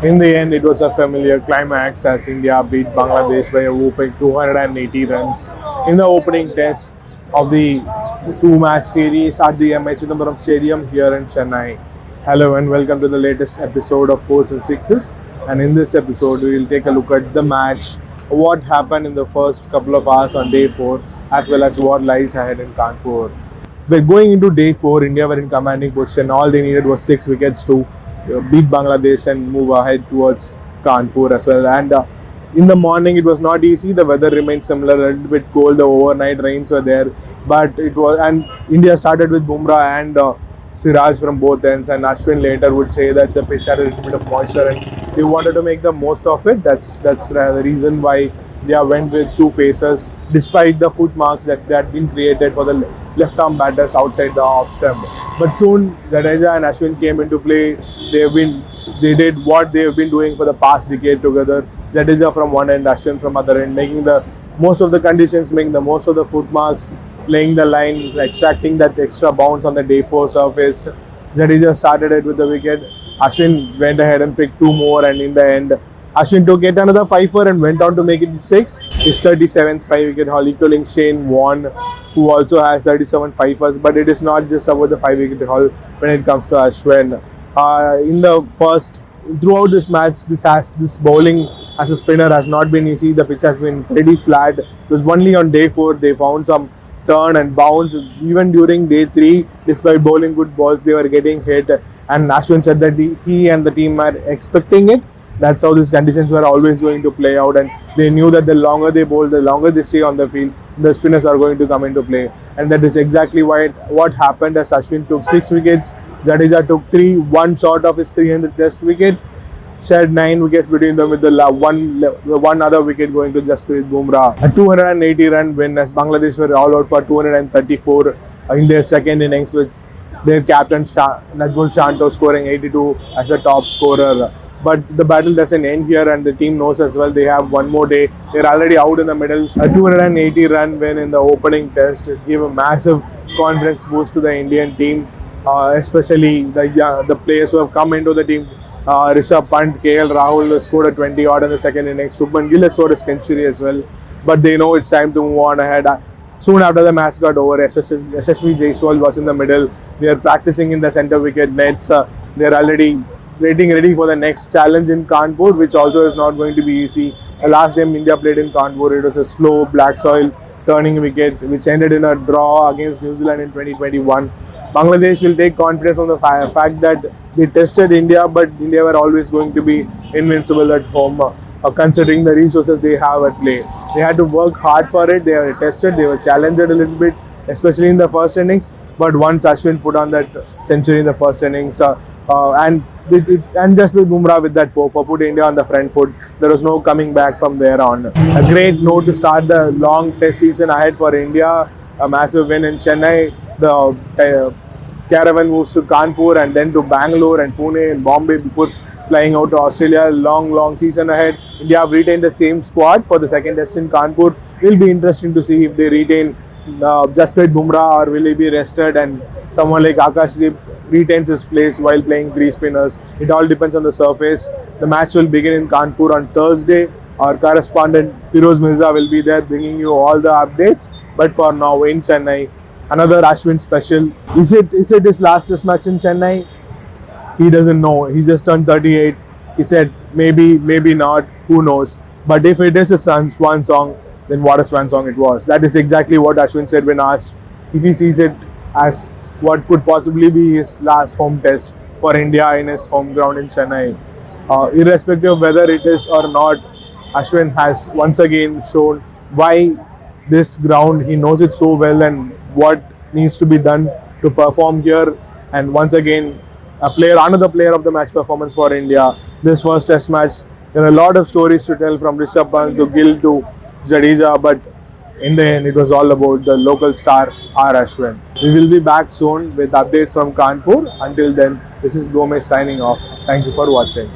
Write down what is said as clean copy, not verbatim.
In the end, it was a familiar climax as India beat Bangladesh by a whopping 280 runs in the opening test of the two-match series at the M. H. Chidambaram Stadium here in Chennai. Hello and welcome to the latest episode of Fours and Sixes. And in this episode, we will take a look at the match, what happened in the first couple of hours on day 4, as well as what lies ahead in Kanpur. We're going into day 4, India were in commanding position. All they needed was 6 wickets to beat Bangladesh and move ahead towards Kanpur as well. And in the morning, it was not easy. The weather remained similar, a little bit cold. The overnight rains were there, but it was. And India started with Bumrah and Siraj from both ends. And Ashwin later would say that the pitch had a little bit of moisture, and they wanted to make the most of it. That's the reason why they went with two pacers, despite the foot marks that had been created for the left-arm batters outside the off stump. But soon Jadeja and Ashwin came into play. They did what they have been doing for the past decade together. Jadeja from one end, Ashwin from other end, making the most of the conditions, making the most of the foot marks, playing the line, extracting that extra bounce on the day 4 surface. Jadeja started it with the wicket. Ashwin went ahead and picked 2 more, and in the end, Ashwin took yet another fifer and went on to make it 6. His 37th 5-wicket haul, equaling Shane Warne, who also has 37 fifers. But it is not just about the 5-wicket haul when it comes to Ashwin. Throughout this match, this bowling as a spinner has not been easy. The pitch has been pretty flat. It was only on day 4 they found some turn and bounce. Even during day 3, despite bowling good balls, they were getting hit. And Ashwin said that he and the team are expecting it. That's how these conditions were always going to play out, and they knew that the longer they bowl, the longer they stay on the field, the spinners are going to come into play. And that is exactly what happened as Ashwin took 6 wickets, Jadeja took 3, one short of his 300th test wicket, shared 9 wickets between them with the one other wicket going to Jasprit Bumrah. A 280-run win as Bangladesh were all out for 234 in their second innings, with their captain Najmul Shanto scoring 82 as the top scorer. But the battle doesn't end here, and the team knows as well they have one more day. They're already out in the middle. A 280-run win in the opening test gave a massive confidence boost to the Indian team, especially the players who have come into the team. Rishabh Pant, KL Rahul scored a 20-odd in the second innings. Shubman Gill scored a century as well. But they know it's time to move on ahead. Soon after the match got over, SSV Jaiswal was in the middle. They are practicing in the centre wicket nets. They're already getting ready for the next challenge in Kanpur, which also is not going to be easy. The last time India played in Kanpur, it was a slow black soil turning wicket, which ended in a draw against New Zealand in 2021. Bangladesh will take confidence from the fact that they tested India, but India were always going to be invincible at home, considering the resources they have at play. They had to work hard for it. They were tested, they were challenged a little bit, especially in the first innings. But once Ashwin put on that century in the first innings, and just with Bumrah with that 4 put India on the front foot, there was no coming back from there on. A great note to start the long test season ahead for India. A massive win in Chennai. The caravan moves to Kanpur and then to Bangalore and Pune and Bombay before flying out to Australia. Long season ahead. India have retained the same squad for the second test in Kanpur. Will be interesting to see if they retain Jasprit Bumrah, or will he be rested and someone like Akashdeep retains his place while playing 3 spinners. It all depends on the surface. The match will begin in Kanpur on Thursday. Our correspondent Firoz Mirza will be there bringing you all the updates. But for now, in Chennai, another Ashwin special. Is it his last test match in Chennai? He doesn't know. He just turned 38. He said maybe not. Who knows? But if it is a swan song, then what a swan song it was. That is exactly what Ashwin said when asked if he sees it as what could possibly be his last home test for India in his home ground in Chennai. Irrespective of whether it is or not, Ashwin has once again shown why this ground, he knows it so well and what needs to be done to perform here. And once again, another player of the match performance for India. This first test match, there are a lot of stories to tell, from Rishabh Pant to Gill to Jadeja, but in the end, it was all about the local star, R. Ashwin. We will be back soon with updates from Kanpur. Until then, this is Gonesh signing off. Thank you for watching.